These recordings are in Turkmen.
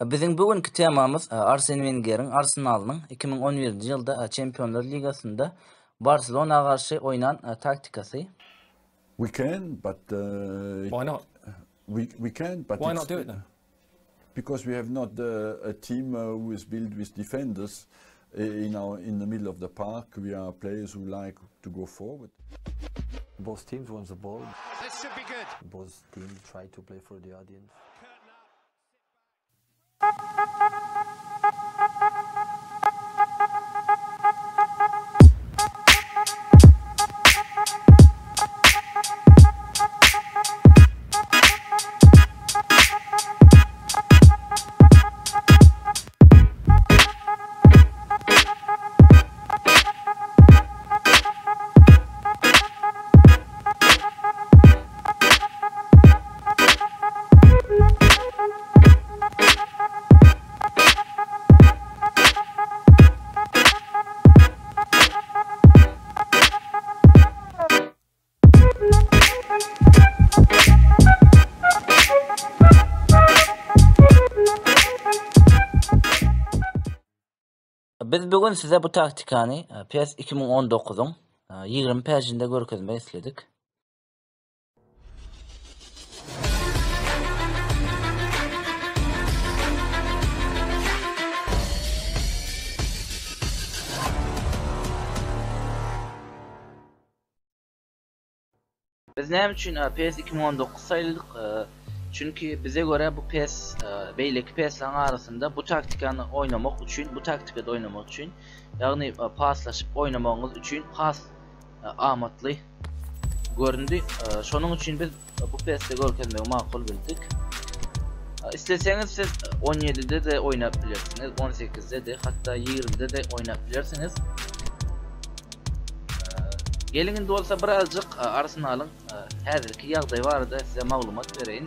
Bizim bugünkü temamız Arsene Wenger'in Arsenal'ın 2011 yılda Şampiyonlar Ligası'nda Barcelona'ya karşı oynanan taktikası. We can, but Why not? we can, but Why not do it then? because we have not a team who is built with defenders in the middle of the park. We are players who like to go forward. Both teams want the ball. This should be good. Both teams try to play for the audience. Biz bugün size bu taktikani PES 2019'un 20 pejinde görkezmeyi istedik. Biz ne için PES 2019 sayıldık? Çünkü bize göre bu PES beyleki PES'lerin arasında bu taktikanı oynamak için, bu taktikada oynamak için, yani paslaşıp oynamamız için has amatlı göründü. Şunun için biz bu PES'te görkezmeyi makul bildik. İsterseniz siz 17'de de oynayabilirsiniz, 18'de de, hatta 20'de de oynayabilirsiniz. Gelin de olsa birazcık Arsenal'ın hazırki yağday vardı size malumat vereyim.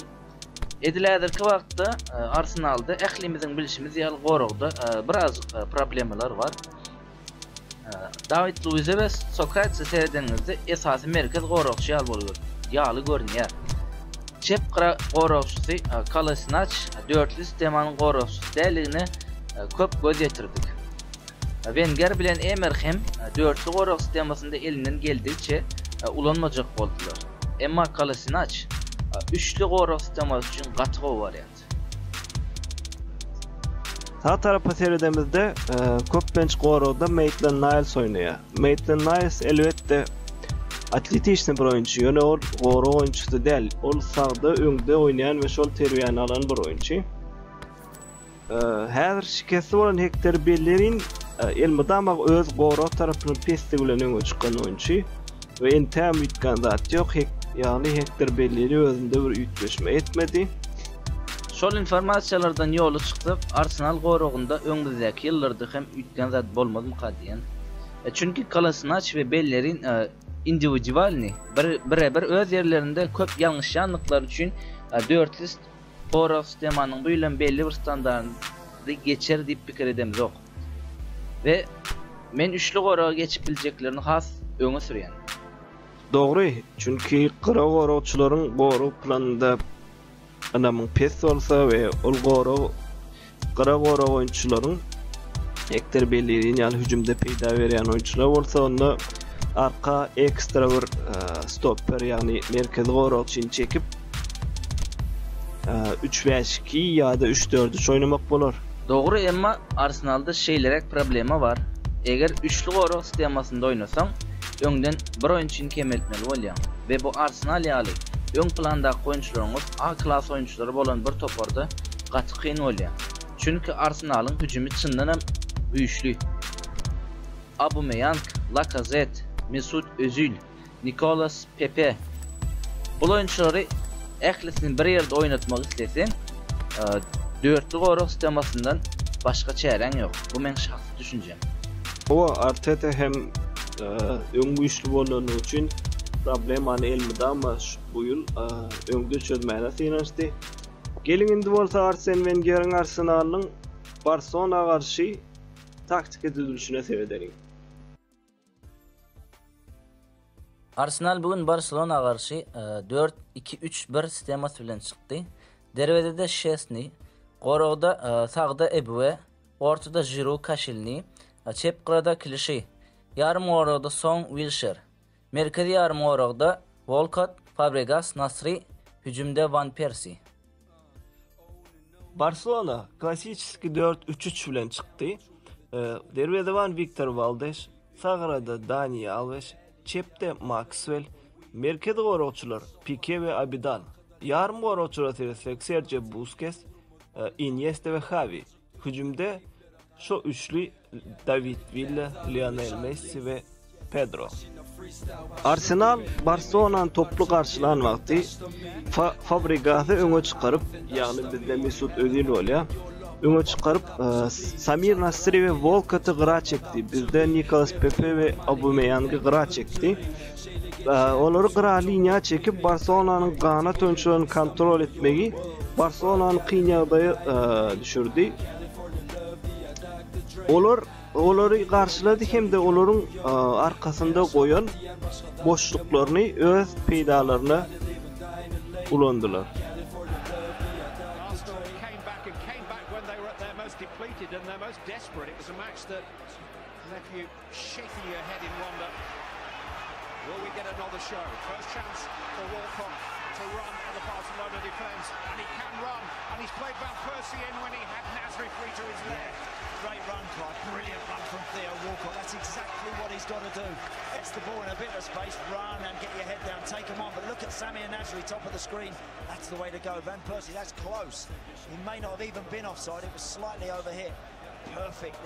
Edilədirki vaqtda Arsenal'da əxlimizin bilişimiz yalı qoruqda birazcık problemler var. David Luiz ve Sokrates seyredinizde esası merkez qoruqçu yalı görünüyor. Çep qoruqçusu Kolasinac dörtlü sistemanın qoruqçusu dəyliğini köp göz yetirdik. Wenger bilen Emer hem dörtlü qoruq sistemasında elinden geldikçe ulanmacak oldular. Emma Kolasinac üçlü qoruq sisteması için qatıq variant. Sağ tarafa seyredemizde Kopbench qoruqda Maitland-Niles oynuyor. Maitland-Niles elbette atletişni bir oyuncu, yani o qoruq oyuncusu değil. O sağda, öňde oynayan ve şol terbiýany alan bir oyuncu. Häzir şikesti bolan Hector Bellerin elmadamak öz qoruq tarapyny pesti bilen öňe çykan oyuncu ve entäm ýitgan zat ýok. Yani Hector Belleri özünde bir ütleşme etmedi. Şol informasiyalardan yolu çıktı. Arsenal qoruğunda öňüňdäki ýyllarda hem ütgen zat bolmady mukaddiyen. Çünkü Kolasinac ve Bellerin individualni bir öz yerlerinde köp ýalňyşçanlyklar üçin dörtlü qoruq sistemanyň bu ýylan belli bir standardy geçer diýip pikir edemiz ok. Ve men üçlü qoruğa geçip biljeklerini has öňe sürýän. Doğru, çünkü qara qoruqçularyň qoruq planında anamyň PES bolsa ve ol qoruq qara qoruq oyunçularyň Hector Bellerin ýaly hüjümde peýda berýän oyunçular bolsa onda arka ekstra bir stopper ýagny merkez qoruq üçin çekip 3-5-2 ýa-da 3-4-3 oynamak bolar. Doğru, emma Arsenal'da şeylerek problemi var. Eger üçlü qoruq sistemasında oynasaň öňden bir oyunçuny kemeltmeli bolýar ve bu Arsenal ýaly öň plandaky oyunçularyňyz A klas oyunçulary bolan bir toparda gaty kyn bolýar. Çünki Arsenalyň hüjümi çyndan hem güýçli. Aubameyang, Lacazette, Mesut Özil, Nicolas Pepe bu oyunçulary ählisini bir ýerde oynatmak isteseň dörtlü qoruq sistemasyndan başga çäreň ýok. Bu men şahsy düşünjem. O Arteta hem öň güýçli bolan üçin problem any elmide ama bu ýyl öňde çözmäne synançdy. Gelin indi bolsa Arsene Wenger'in Arsenalyň Barcelona'ya garşy taktik edilişine serederiň. Arsenal bugün Barcelona'ya karşı 4-2-3-1 sisteması bilen çıktı. Dervede de Szczesny, Qorog'da sağda Ebue, ortada Giroud, Kashilny, chep qirada Clichy, yarım o'roqda Song, Wilshere, merkaziy yarım o'roqda Walcott, Fabregas, Nasri, hücumda Van Persie. Barcelona klassik 4-3-3 bilen çıktı. Derbede van Victor Valdes, sağırada Dani Alves, çepte Maxwell, merkezi orokçular Pique ve Abidal, yarım orokçular tersek Sergio Busquets, Iniesta ve Xavi. Hücumda şu üçlü David Villa, Lionel Messi ve Pedro. Arsenal Barcelona'nın toplu karşılan vakti Fabregas'ı öne çıkarıp, yani bizde Mesut Özil oluyor, öne çıkarıp Samir Nasri ve Walcott'ı qıra çekti. Bizde Nicolas Pepe ve Aubameyang'ı qıra çekti. Onları qıra linya çekip Barcelona'nın kanat oyuncularını kontrol etmeyi Barcelona'nın kıynağdayı düşürdü. Onları karşıladı hem de onların arkasında koyan boşluklarını öz peydalarına ulandılar. Will we get another show? First chance for Walcott to run at the Barcelona defence, and he can run, and he's played Van Persie in when he had Nasri free to his left. Great run, Clive. Brilliant run from Theo Walcott. That's exactly what he's got to do. Gets the ball in a bit of space, run and get your head down, take him on. But look at Samir Nasri, top of the screen. That's the way to go. Van Persie, that's close. He may not have even been offside. It was slightly over here. Perfect.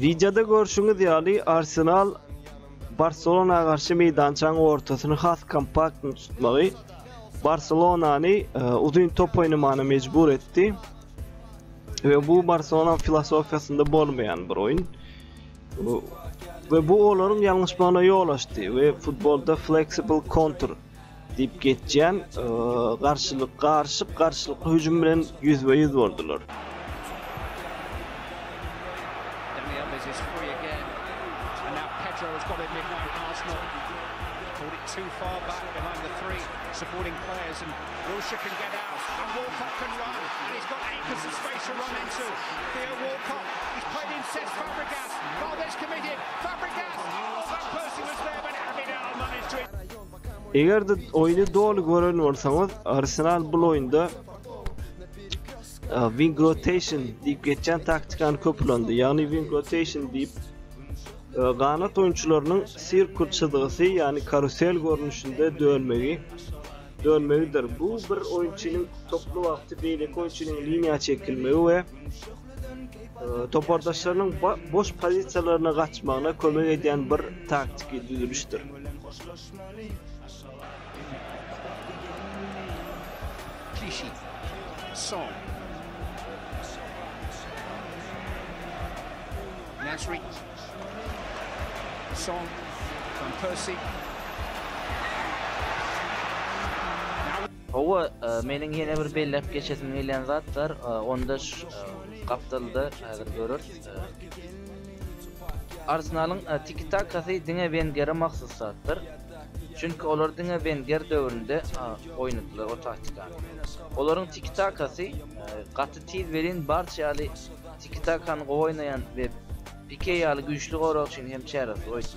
Videoda görüşünüz yani Arsenal Barcelona'ya karşı meydançanın ortasını has kompakt tutmağı Barcelona'nı uzun top oynamağına mecbur etti. Ve bu Barcelona filosofyasında olmayan bir oyun. Ve bu onların yanlışlarına yol açtı ve futbolda flexible counter deyip geçen karşılıklı hücum bilen %100 oldular. Too far back behind the three supporting players, and Wilshere can get out, and Walcott can run, and he's got acres of space to run into. Theo Walcott, he's played in Cesc Fabregas, Valdes committed, Fabregas, Van Persie was there, but Abidal managed to... Eğer de oyunu doğru gören olsanız, Arsenal bu oyunda wing rotation deyip geçen taktikanı kullandı. Yani wing rotation deyip kanat oyuncularının sirkül çizgisi yani karusel görünüşünde dönmeyidir. Bu bir oyuncunun toplu vakti beylek oyuncunun linya çekilmeyi ve topardaşlarının boş pozisyonlarına kaçmağına kömek eden bir taktik düzülüştür. Clichy, Song, Nasri, Song, Van Persie. Ova mening yine bir bellep geçesim gelen zatlar onda kaptıldı hazır görür. Arsenal'ın tiki-takası Dine Wenger'e mahsus zattır. Çünkü onlar Dine Wenger dövründe oynadılar o taktikani. Onların tiki-takası katı tiz verin barçalı tiki-takanı oynayan ve Pique'yalı güçlü olarak için hem çaresi oydu.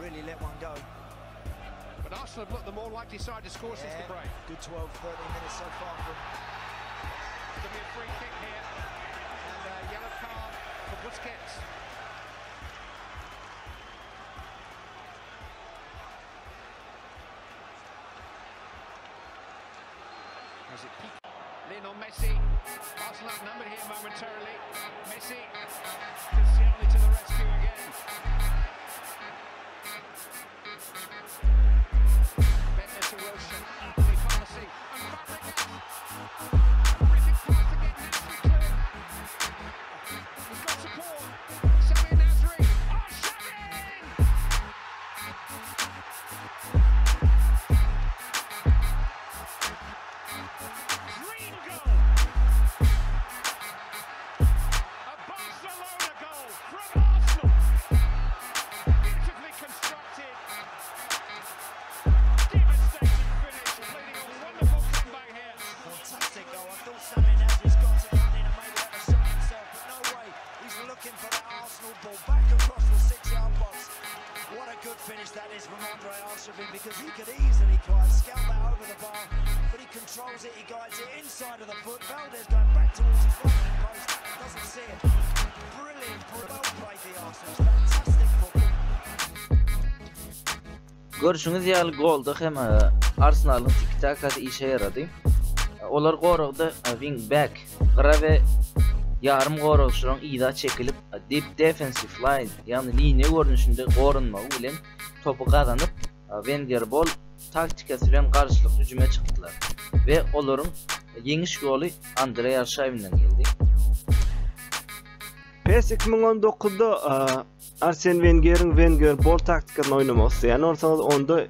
Really let one go. But Arsenal have looked the more likely side to score since the break. Good 12-13 minutes so far from... There'll be a free kick here and a yellow card for Busquets. As it peaked. Lionel Messi. Arsenal outnumbered here momentarily. Messi. Cristiano to the rescue again. Better to Wilshere. Anthony Parsi. And Fabregas. Terrific pass again. Nasri clear. He's got support. Samir Nasri. Oh, shut in! Green goal. A Barcelona goal from Arsenal. Beautifully constructed. controls it, he guides it inside of the foot. Valdez going back towards the front post, doesn't see it. Brilliant, well played the Arsenal. Fantastic football. Görüşüňiz ýaly golda hem Arsenalyň tik-takasy işe ýarady. Olar goragda wing back, gyra we yarım goragçylaryň ýa-da çekilip deep defensive line, ýani linia görnüşinde gorunmagy bilen topu gazanyp Wenger bol taktikasy bilen garşylyk hüjüme çykdylar we olaryň ýeňiş goly Andrei Arshavy'nden geldi. PES 2019'da Arsene Wenger bol taktikasyny oynamasy, ýani ortaňyz onda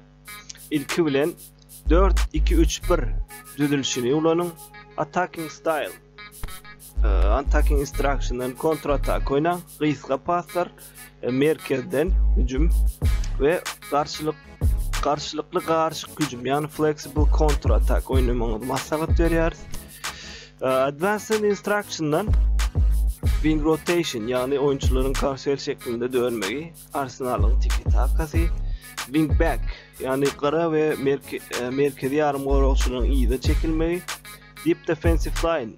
ilki bilen 4-2-3-1 düzülüşini ulanyň attacking style, attacking instruction and counter attack oynan, gysga passlar, merkezden hüjüm we karşılıklı garşyk hüjüm, ýani flexible counter attack oynamagy maslahat berýär. Advanced instruction'dan wing rotation, ýani oyunçularyň karşıel şeklinde dönmegi, Arsenalyň tiki-takasy, wing back, ýani gyra we merkezi ýarym goragçylaryň ýa-da çekilmegi, deep defensive line,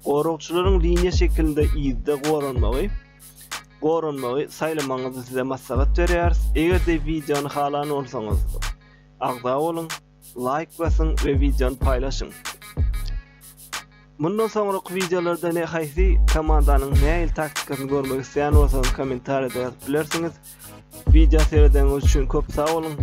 goragçylaryň linia şeklinde ýa-da gorunmagy saýlamaňyzy size maslahat berýär. Eger-de videony halany bolsaňyz, agda bolun, like basyň we videony paýlaşyň. Bundan sonraki videolarda ne haýsy komandanyň näil taktikasyny görmek isleýän bolsaňyz kommentariýada ýazyp bilersiňiz. Video seyreden üçin köp sag bolun.